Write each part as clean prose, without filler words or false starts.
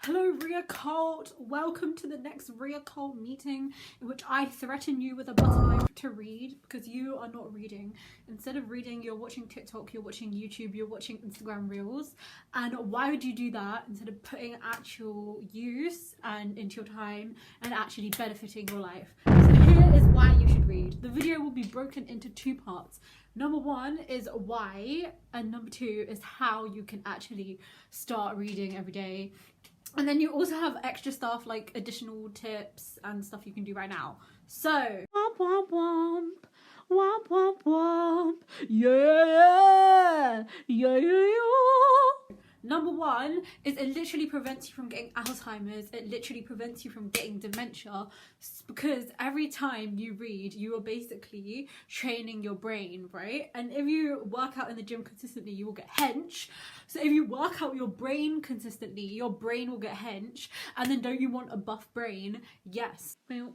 Hello Rhea Cult, welcome to the next Rhea Cult meeting in which I threaten you with a butter knife to read because you are not reading. Instead of reading, you're watching TikTok, you're watching YouTube, you're watching Instagram Reels. And why would you do that instead of putting actual use and into your time and actually benefiting your life? So here is why you should read. The video will be broken into two parts. Number one is why, and number two is how you can actually start reading every day. And then you also have extra stuff like additional tips and stuff you can do right now. So, womp womp womp, womp womp womp, yeah, yeah, yeah, yeah. Number one is it literally prevents you from getting Alzheimer's. It literally prevents you from getting dementia because every time you read, you are basically training your brain, right? And if you work out in the gym consistently, you will get hench. So if you work out your brain consistently, your brain will get hench. And then don't you want a buff brain? Yes. The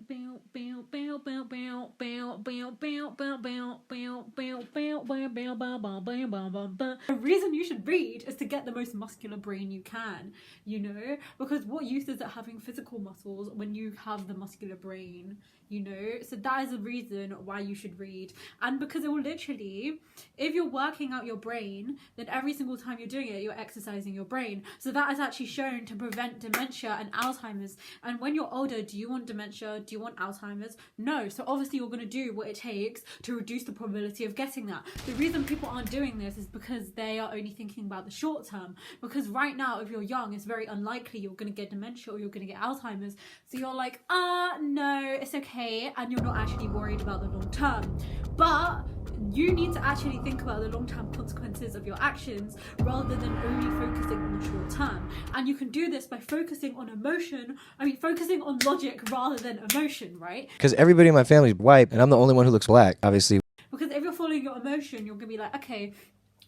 reason you should read is to get the most muscular brain you can, you know, because what use is it having physical muscles when you have the muscular brain, you know? So that is the reason why you should read. And because it will literally, if you're working out your brain, then every single time you're doing it, you're exercising your brain. So that is actually shown to prevent dementia and Alzheimer's. And when you're older, do you want dementia? Do you want Alzheimer's? No. So obviously you're going to do what it takes to reduce the probability of getting that. The reason people aren't doing this is because they are only thinking about the short term. Because right now, if you're young, it's very unlikely you're going to get dementia or you're going to get Alzheimer's. So you're like, no, it's okay. And you're not actually worried about the long term. But you need to actually think about the long-term consequences of your actions rather than only focusing on the short term. And you can do this by focusing on focusing on logic rather than emotion, right? Because everybody in my family is white and I'm the only one who looks black, obviously. Because if you're following your emotion, you're gonna be like, okay,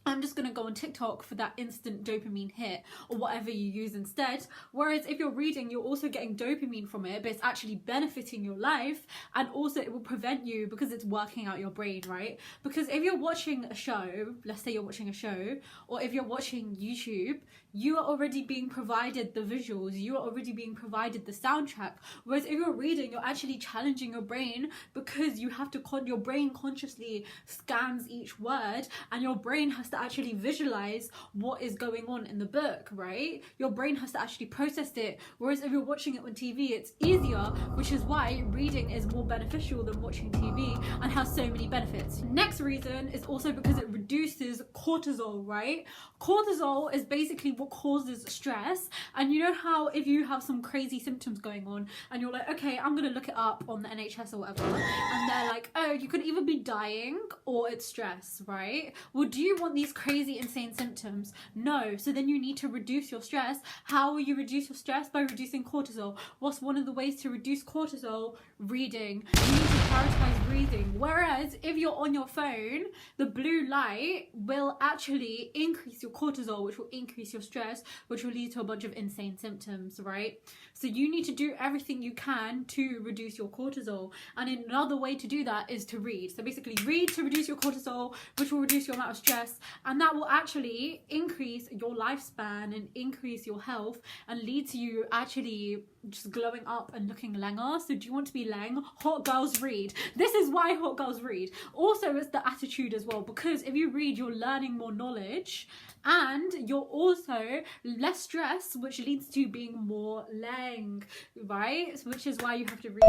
I'm just gonna go on TikTok for that instant dopamine hit or whatever you use instead. Whereas if you're reading, you're also getting dopamine from it, but it's actually benefiting your life, and also it will prevent you because it's working out your brain, right? Because if you're watching a show, let's say you're watching a show, or if you're watching YouTube, you are already being provided the visuals, you are already being provided the soundtrack. Whereas if you're reading, you're actually challenging your brain because you have to, your brain consciously scans each word and your brain has to actually visualize what is going on in the book, right? Your brain has to actually process it. Whereas if you're watching it on TV, it's easier, which is why reading is more beneficial than watching TV and has so many benefits. Next reason is also because it reduces cortisol, right? Cortisol is basically what causes stress. And you know how if you have some crazy symptoms going on and you're like, okay, I'm gonna look it up on the NHS or whatever, and they're like, oh, you could either be dying or it's stress, right? Well, do you want these crazy insane symptoms? No. So then you need to reduce your stress. How will you reduce your stress? By reducing cortisol. What's one of the ways to reduce cortisol? Reading. You need to prioritize reading. Whereas if you're on your phone, the blue light will actually increase your cortisol, which will increase your stress, which will lead to a bunch of insane symptoms, right? So you need to do everything you can to reduce your cortisol. And another way to do that is to read. So basically read to reduce your cortisol, which will reduce your amount of stress, and that will actually increase your lifespan and increase your health and lead to you actually just glowing up and looking langer. So do you want to be lang? Hot girls read. This is why hot girls read. Also, it's the attitude as well, because if you read, you're learning more knowledge and you're also less stressed, which leads to being more lang, right? Which is why you have to read.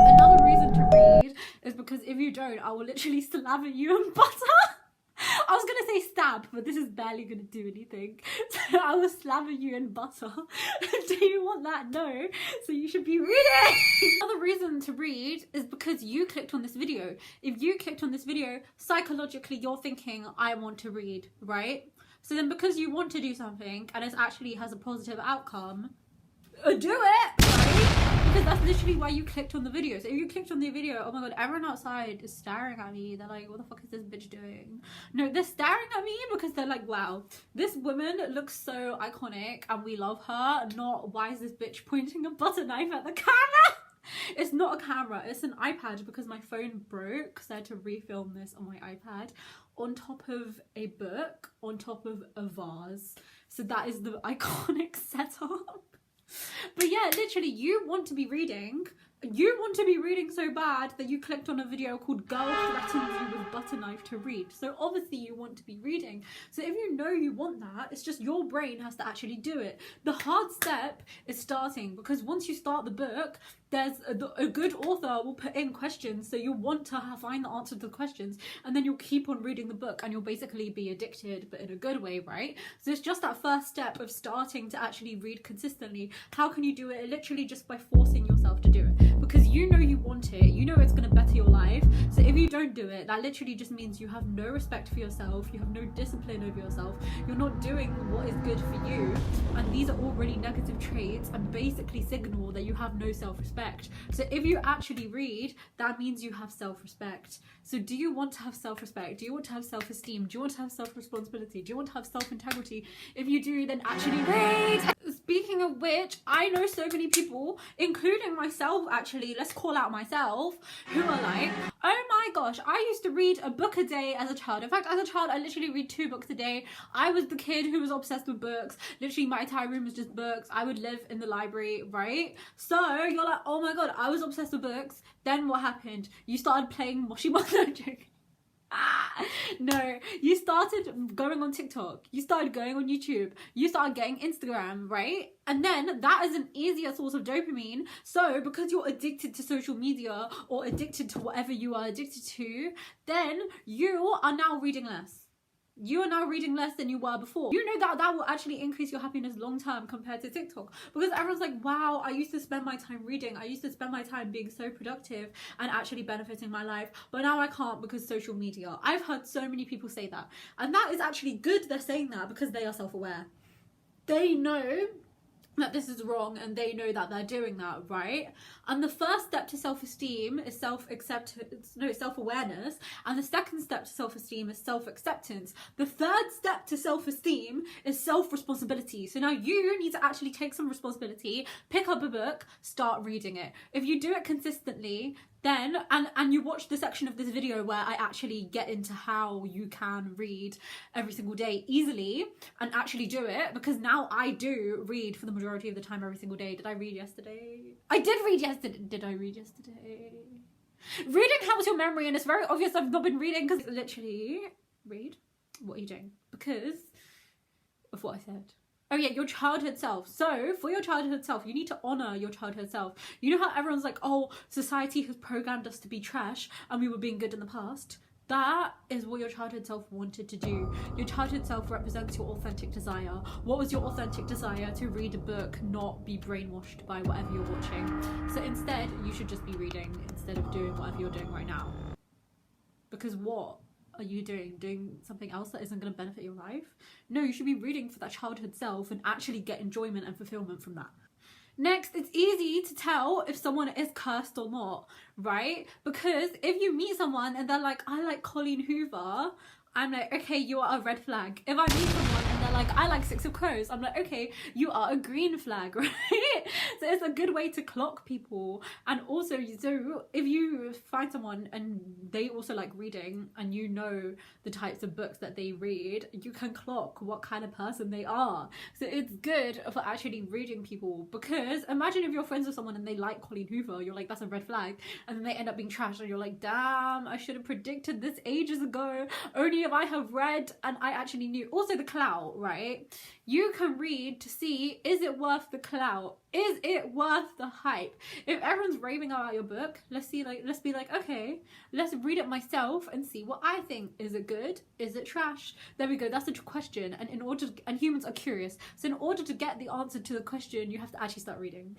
Another reason to read is because if you don't, I will literally slather you in butter. I was gonna say stab, but this is barely gonna do anything. So I will slather you in butter. Do you want that? No. So you should be reading. Another reason to read is because you clicked on this video. If you clicked on this video, psychologically you're thinking, I want to read, right? So then because you want to do something and it actually has a positive outcome, do it, right? Because that's literally why you clicked on the video. So if you clicked on the video, oh my god, everyone outside is staring at me. They're like, what the fuck is this bitch doing? No, they're staring at me because they're like, wow, this woman looks so iconic and we love her. Not, why is this bitch pointing a butter knife at the camera? It's not a camera, it's an iPad because my phone broke, so I had to refilm this on my iPad on top of a book, on top of a vase. So that is the iconic up. But yeah, literally, you want to be reading. You want to be reading so bad that you clicked on a video called Girl Threatens You with Butter Knife to Read. So obviously you want to be reading. So if you know you want that, it's just your brain has to actually do it. The hard step is starting, because once you start the book, there's a good author will put in questions, so you'll want to find the answer to the questions, and then you'll keep on reading the book, and you'll basically be addicted, but in a good way, right? So it's just that first step of starting to actually read consistently. How can you do it? Literally just by forcing yourself to do it, because you know you want it, you know it's going to better your life. So if you don't do it, that literally just means you have no respect for yourself, you have no discipline over yourself, you're not doing what is good for you, and these are all really negative traits and basically signal that you have no self-respect. So if you actually read, that means you have self-respect. So do you want to have self-respect? Do you want to have self-esteem? Do you want to have self-responsibility? Do you want to have self-integrity? If you do, then actually read. Speaking of which, I know so many people, including myself actually, let's call out myself, who are like, oh my gosh, I used to read a book a day as a child. In fact, as a child, I literally read 2 books a day. I was the kid who was obsessed with books. Literally, my entire room was just books. I would live in the library, right? So you're like, oh my god, I was obsessed with books. Then what happened? You started playing Moshi Monster. No, you started going on TikTok, you started going on YouTube, you started getting Instagram, right? And then that is an easier source of dopamine. So because you're addicted to social media or addicted to whatever you are addicted to, then you are now reading less. You are now reading less than you were before. You know that will actually increase your happiness long term compared to TikTok, because everyone's like, wow, I used to spend my time reading, I used to spend my time being so productive and actually benefiting my life, but now I can't because social media. I've heard so many people say that, and that is actually good they're saying that, because they are self-aware. They know that this is wrong, and they know that they're doing that, right? And the first step to self-esteem is self-awareness, and the second step to self-esteem is self-acceptance. The third step to self-esteem is self-responsibility. So now you need to actually take some responsibility, pick up a book, start reading it. If you do it consistently, then and you watch the section of this video where I actually get into how you can read every single day easily and actually do it, because now I do read for the majority of the time every single day. Did I read yesterday? I did read yesterday. Did I read yesterday? Reading helps your memory, and it's very obvious I've not been reading, because literally, read. What are you doing? Because of what I said. Oh yeah, your childhood self. So for your childhood self, you need to honor your childhood self. You know how everyone's like, oh, society has programmed us to be trash and we were being good in the past? That is what your childhood self wanted to do. Your childhood self represents your authentic desire. What was your authentic desire? To read a book, not be brainwashed by whatever you're watching. So instead, you should just be reading instead of doing whatever you're doing right now. Because what are you doing something else that isn't going to benefit your life? No, you should be reading for that childhood self and actually get enjoyment and fulfillment from that. Next, it's easy to tell if someone is cursed or not, right? Because if you meet someone and they're like, I like Colleen Hoover, I'm like, okay, you are a red flag. If I meet someone and they're like, I like Six of Crows, I'm like, okay, you are a green flag, right? So it's a good way to clock people. And also, so if you find someone and they also like reading, and you know the types of books that they read, you can clock what kind of person they are. So it's good for actually reading people, because imagine if you're friends with someone and they like Colleen Hoover, you're like, that's a red flag, and then they end up being trash, and you're like, damn, I should have predicted this ages ago. Only if I have read and I actually knew. Also the clout, right? You can read to see, is it worth the clout? Is it worth the hype? If everyone's raving about your book, let's be like, okay, let's read it myself and see what I think. Is it good? Is it trash? There we go. That's the question. And humans are curious. So in order to get the answer to the question, you have to actually start reading.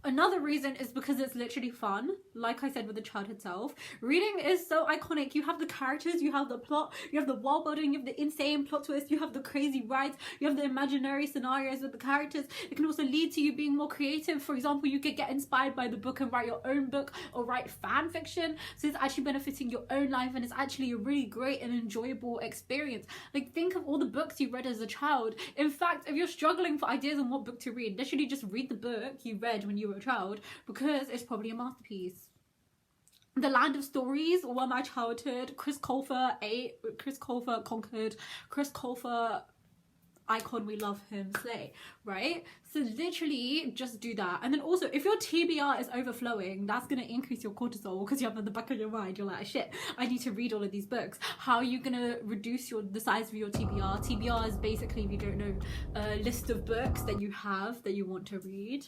Another reason is because it's literally fun. Like I said with the childhood self, reading is so iconic. You have the characters, you have the plot, you have the world building, you have the insane plot twist, you have the crazy rides, you have the imaginary scenarios with the characters. It can also lead to you being more creative. For example, you could get inspired by the book and write your own book or write fan fiction. So it's actually benefiting your own life, and it's actually a really great and enjoyable experience. Like, think of all the books you read as a child. In fact, if you're struggling for ideas on what book to read, literally just read the book you read when you were a child, because it's probably a masterpiece. The Land of Stories were my childhood. Chris Colfer conquered. Chris Colfer icon, we love him, slay, right? So literally just do that. And then also, if your TBR is overflowing, that's going to increase your cortisol, because you have in the back of your mind, you're like, shit, I need to read all of these books. How are you going to reduce the size of your TBR? TBR is basically, if you don't know, a list of books that you have that you want to read.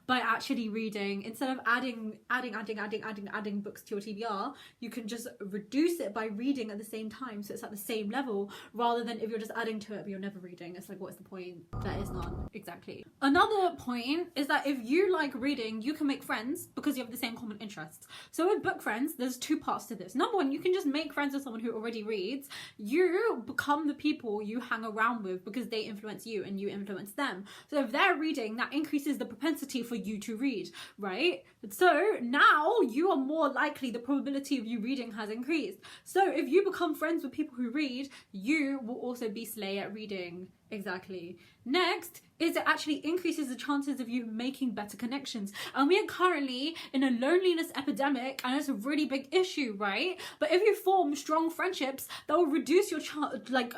By actually reading, instead of adding books to your TBR, you can just reduce it by reading at the same time, so it's at the same level, rather than if you're just adding to it but you're never reading. It's like, what's the point? There is none. Exactly. Another point is that if you like reading, you can make friends because you have the same common interests. So with book friends, there's two parts to this. Number one, you can just make friends with someone who already reads. You become the people you hang around with because they influence you and you influence them. So if they're reading, that increases the propensity for you to read, right? So now you are more likely, the probability of you reading has increased. So if you become friends with people who read, you will also be slay at reading. Exactly. Next is it actually increases the chances of you making better connections. And we are currently in a loneliness epidemic, and it's a really big issue, right? But if you form strong friendships, that will reduce your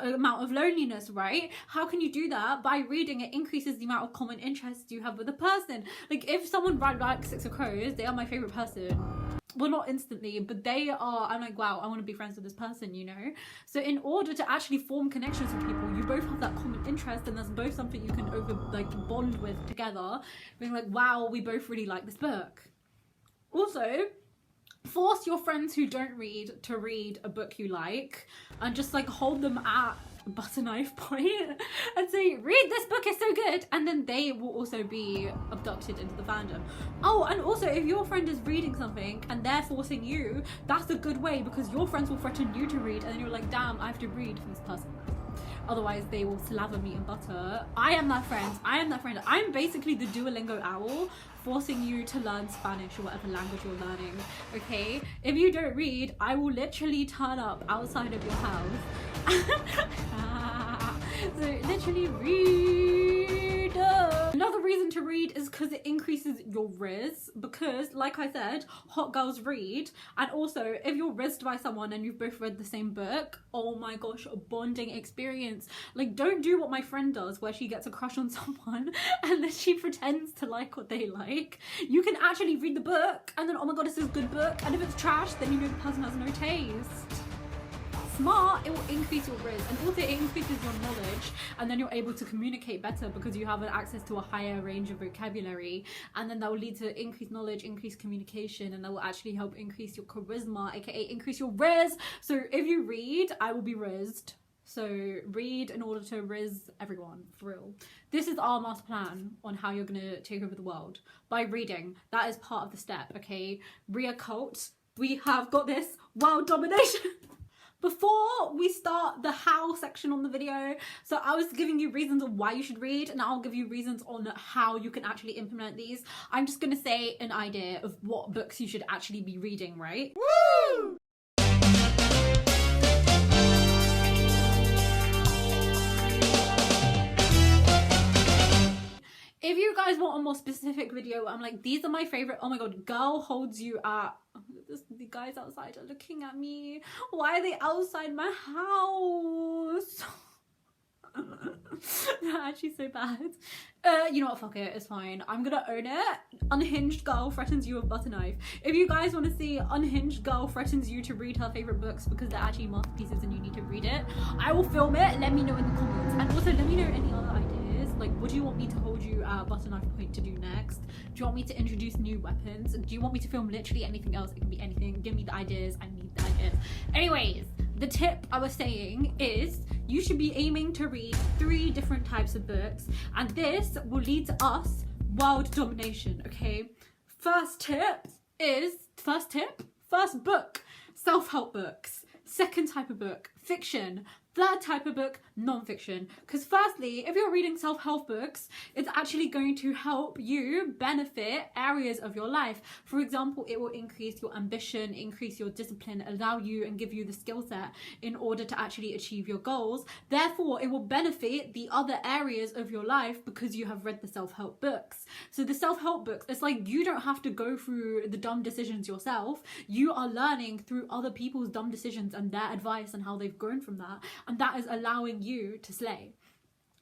amount of loneliness, right? How can you do that? By reading. It increases the amount of common interests you have with a person. Like if someone likes Six of Crows, they are my favorite person. Well, not instantly, but they are, I'm like, wow, I want to be friends with this person, you know? So in order to actually form connections with people, you both have that common interest, and there's both something you can bond with together, being like, wow, we both really like this book. Also, force your friends who don't read to read a book you like, and just like hold them at butter knife point and say, read this book, is so good, and then they will also be abducted into the fandom. Oh, and also if your friend is reading something and they're forcing you, that's a good way, because your friends will threaten you to read, and then you're like, damn, I have to read for this person. Otherwise they will slather me in butter. I am that friend. I'm basically the Duolingo owl, forcing you to learn Spanish or whatever language you're learning, okay? If you don't read, I will literally turn up outside of your house. So literally read. Another reason to read is because it increases your rizz, because like I said, hot girls read. And also if you're rizzed by someone and you've both read the same book, oh my gosh, a bonding experience. Like, don't do what my friend does where she gets a crush on someone and then she pretends to like what they like. You can actually read the book and then, oh my god, this is a good book, and if it's trash, then you know the person has no taste. Smart, it will increase your rizz, and also it increases your knowledge, and then you're able to communicate better because you have access to a higher range of vocabulary, and then that will lead to increased knowledge, increased communication, and that will actually help increase your charisma, aka increase your rizz. So if you read, I will be rizzed. So read in order to rizz everyone, for real. This is our master plan on how you're gonna take over the world, by reading. That is part of the step, okay? Cult, we have got this. World domination. Before we start the how section on the video, so I was giving you reasons on why you should read, and I'll give you reasons on how you can actually implement these. I'm just gonna say an idea of what books you should actually be reading, right? Woo! If you guys want a more specific video where I'm like, these are my favorite, oh my god, girl holds you at, the guys outside are looking at me. Why are they outside my house? They're actually so bad. You know what, fuck it, it's fine. I'm gonna own it. Unhinged girl threatens you with butter knife. If you guys want to see unhinged girl threatens you to read her favorite books because they're actually masterpieces and you need to read it, I will film it. Let me know in the comments, and also let me know any other ideas. Like, what do you want me to hold you at butter knife point to do next? Do you want me to introduce new weapons? Do you want me to film literally anything else? It can be anything. Give me the ideas. I need the ideas. Anyways, the tip I was saying is you should be aiming to read 3 different types of books, and this will lead to us world domination, okay? First book, self-help books. Second type of book, fiction. Third type of book, non-fiction. Because firstly, if you're reading self-help books, it's actually going to help you benefit areas of your life. For example, it will increase your ambition, increase your discipline, allow you and give you the skill set in order to actually achieve your goals. Therefore, it will benefit the other areas of your life because you have read the self-help books. So the self-help books, it's like you don't have to go through the dumb decisions yourself. You are learning through other people's dumb decisions and their advice and how they've grown from that. And that is allowing you to slay.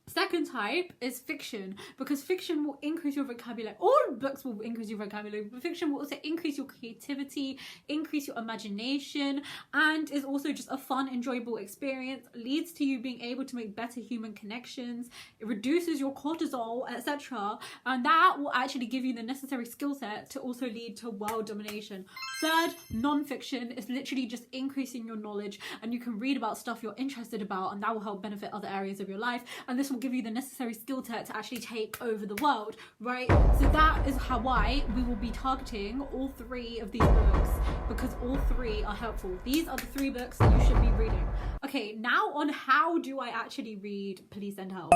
Second type is fiction, because fiction will increase your vocabulary. All books will increase your vocabulary, but fiction will also increase your creativity, increase your imagination, and is also just a fun, enjoyable experience, leads to you being able to make better human connections, it reduces your cortisol, etc. And that will actually give you the necessary skill set to also lead to world domination. Third, non-fiction is literally just increasing your knowledge, and you can read about stuff you're interested about, and that will help benefit other areas of your life, and this will give you the necessary skill set to actually take over the world, right? So that is why we will be targeting all three of these books, because all three are helpful. These are the three books that you should be reading. Okay, now on how do I actually read Police and Help.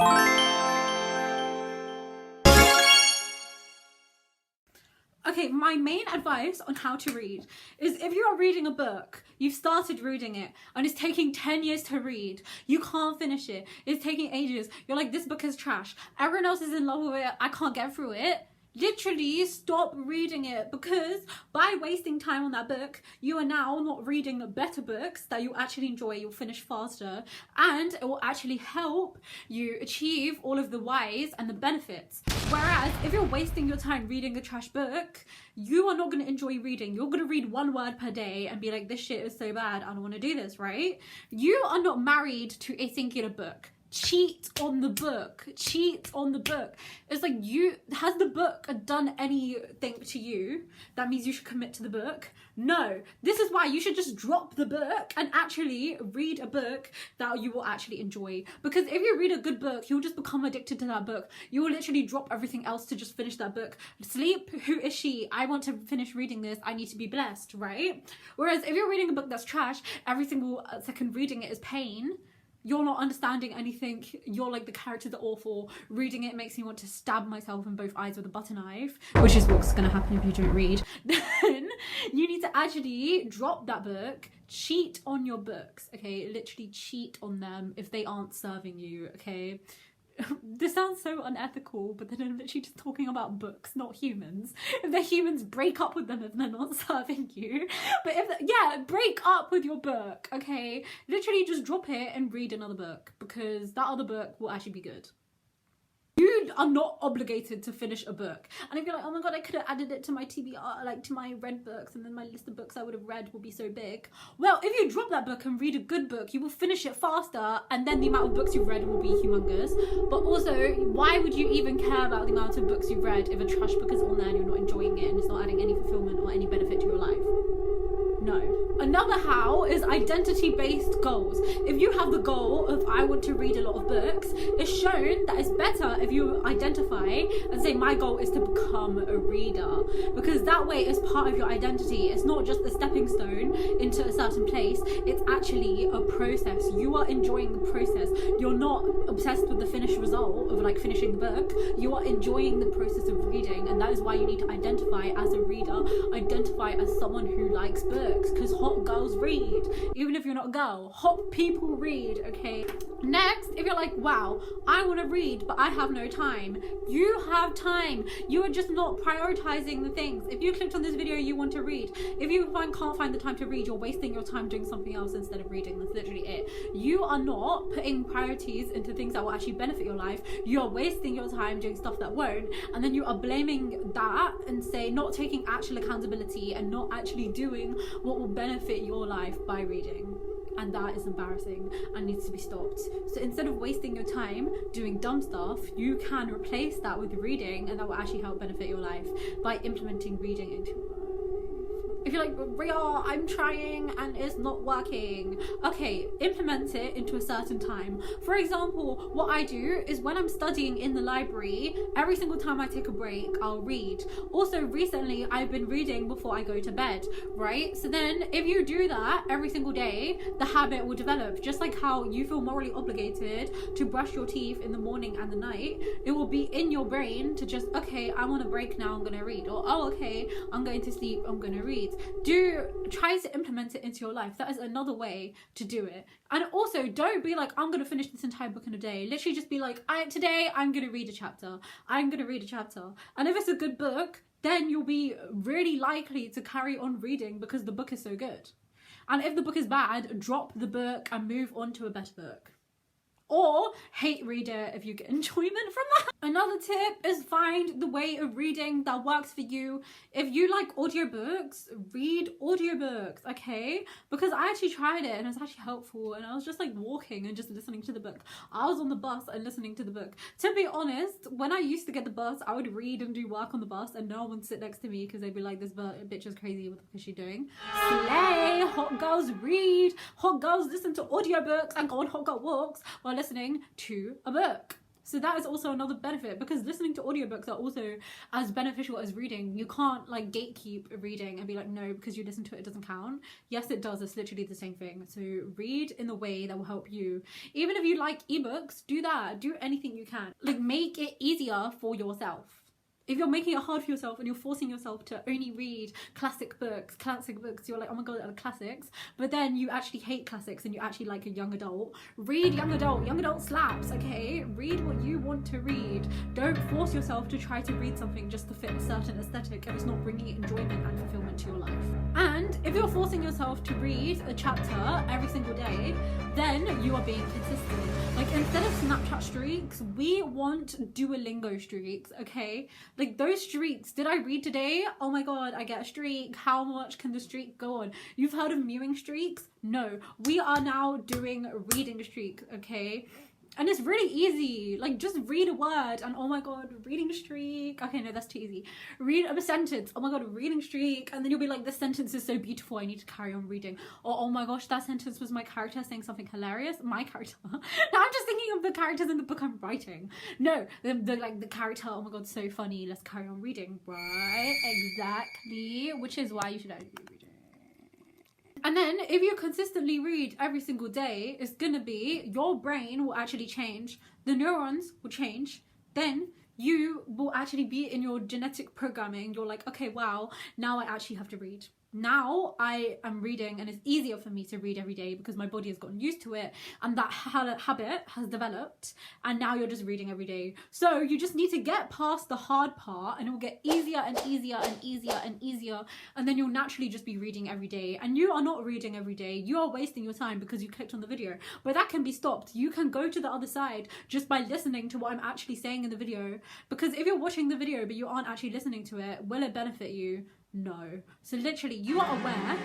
Okay, my main advice on how to read is, if you are reading a book, you've started reading it and it's taking 10 years to read, you can't finish it, it's taking ages, you're like, this book is trash, everyone else is in love with it, I can't get through it. Literally stop reading it, because by wasting time on that book, you are now not reading better books that you actually enjoy, you'll finish faster, and it will actually help you achieve all of the whys and the benefits. Whereas if you're wasting your time reading a trash book, you are not going to enjoy reading. You're going to read one word per day and be like, this shit is so bad, I don't want to do this, right? You are not married to a singular book. Cheat on the book. Cheat on the book. It's like, has the book done anything to you that means you should commit to the book? No. This is why you should just drop the book and actually read a book that you will actually enjoy. Because if you read a good book, you'll just become addicted to that book. You will literally drop everything else to just finish that book. Sleep, who is she? I want to finish reading this. I need to be blessed, right? Whereas if you're reading a book that's trash, every single second reading it is pain. You're not understanding anything. You're like, the characters are awful. Reading it makes me want to stab myself in both eyes with a butter knife, which is what's going to happen if you don't read. Then you need to actually drop that book, cheat on your books, okay? Literally cheat on them if they aren't serving you, okay? This sounds so unethical, but then I'm literally just talking about books, not humans. If they're humans, break up with them if they're not serving you. But break up with your book, okay? Literally just drop it and read another book, because that other book will actually be good. You are not obligated to finish a book. And if you're like, oh my god, I could have added it to my TBR, like to my read books, and then my list of books I would have read will be so big. Well, if you drop that book and read a good book, you will finish it faster, and then the amount of books you've read will be humongous. But also, why would you even care about the amount of books you've read if a trash book is on there and you're not enjoying it and it's not adding any fulfillment or any benefit to your life? No. Another how is identity-based goals. If you have the goal of, I want to read a lot of books, it's shown that it's better if you identify and say, my goal is to become a reader, because that way it's part of your identity. It's not just a stepping stone into a certain place, it's actually a process. You are enjoying the process. You're not obsessed with the finished result of like finishing the book. You are enjoying the process of reading, and that is why you need to identify as a reader, identify as someone who likes books, because hot girls read. Even if you're not a girl, hot people read, okay? Next, if you're like, wow, I want to read, but I have no time. You have time. You are just not prioritizing the things. If you clicked on this video, you want to read. If you can't find the time to read, you're wasting your time doing something else instead of reading. That's literally it. You are not putting priorities into things that will actually benefit your life. You are wasting your time doing stuff that won't, and then you are blaming that and say not taking actual accountability and not actually doing what will benefit your life by reading. And that is embarrassing and needs to be stopped. So instead of wasting your time doing dumb stuff, you can replace that with reading, and that will actually help benefit your life by implementing reading into your life. If you're like, Ria, I'm trying and it's not working. Okay, implement it into a certain time. For example, what I do is when I'm studying in the library, every single time I take a break, I'll read. Also, recently, I've been reading before I go to bed, right? So then if you do that every single day, the habit will develop. Just like how you feel morally obligated to brush your teeth in the morning and the night, it will be in your brain to just, okay, I want a break now, I'm gonna read. Or, oh, okay, I'm going to sleep, I'm gonna read. Try to implement it into your life. That is another way to do it. And also, don't be like, I'm gonna finish this entire book in a day. Literally just be like, today I'm gonna read a chapter. I'm gonna read a chapter. And if it's a good book, then you'll be really likely to carry on reading because the book is so good. And if the book is bad, drop the book and move on to a better book. or hate read it if you get enjoyment from that. Another tip is find the way of reading that works for you. If you like audiobooks, read audiobooks, okay? Because I actually tried it and it was actually helpful, and I was just like walking and just listening to the book. I was on the bus and listening to the book. To be honest, when I used to get the bus, I would read and do work on the bus and no one would sit next to me because they'd be like, this bitch is crazy, what the fuck is she doing? Slay! Hot girls read, hot girls listen to audiobooks and go on hot girl walks while listening to a book. So that is also another benefit, because listening to audiobooks are also as beneficial as reading. You can't like gatekeep reading and be like, no, because you listen to it, it doesn't count. Yes, it does. It's literally the same thing. So read in the way that will help you. Even if you like ebooks, do that. Do anything you can. Like, make it easier for yourself. If you're making it hard for yourself and you're forcing yourself to only read classic books, you're like, oh my god, they're the classics, but then you actually hate classics and you actually like a young adult, read young adult slaps, okay? Read what you want to read. Don't force yourself to try to read something just to fit a certain aesthetic if it's not bringing enjoyment and fulfillment to your life. And if you're forcing yourself to read a chapter every single day, then you are being consistent. Like, instead of Snapchat streaks, we want Duolingo streaks, okay? Like, those streaks, did I read today? Oh my god, I get a streak. How much can the streak go on? You've heard of mewing streaks? No, we are now doing reading streaks, okay? And it's really easy. Like, just read a word and oh my god, reading streak. Okay, no, that's too easy. Read a sentence. Oh my god, reading streak. And then you'll be like, this sentence is so beautiful, I need to carry on reading. Or, oh my gosh, that sentence was my character saying something hilarious. My character. Now I'm just thinking of the characters in the book I'm writing. No, the character, oh my god, so funny. Let's carry on reading. Right, exactly. Which is why you should actually be reading. And then if you consistently read every single day, it's gonna be, your brain will actually change, the neurons will change, then you will actually be in your genetic programming. You're like, okay, wow, now I actually have to read. Now I am reading and it's easier for me to read every day because my body has gotten used to it and that habit has developed, and now you're just reading every day. So you just need to get past the hard part and it will get easier and easier and easier and easier, and then you'll naturally just be reading every day. And you are not reading every day, you are wasting your time because you clicked on the video, but that can be stopped. You can go to the other side just by listening to what I'm actually saying in the video, because if you're watching the video but you aren't actually listening to it, will it benefit you? No. So literally, you are aware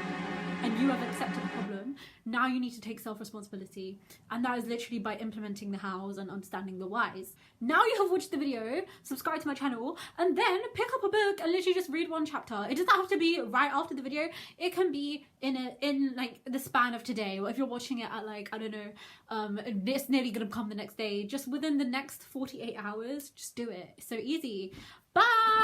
and you have accepted the problem. Now you need to take self-responsibility, and that is literally by implementing the hows and understanding the whys. Now you have watched the video, subscribe to my channel, and then pick up a book and literally just read one chapter. It doesn't have to be right after the video. It can be in like the span of today, or if you're watching it at like, I don't know, it's nearly gonna come the next day, just within the next 48 hours, just do it. It's so easy. Bye.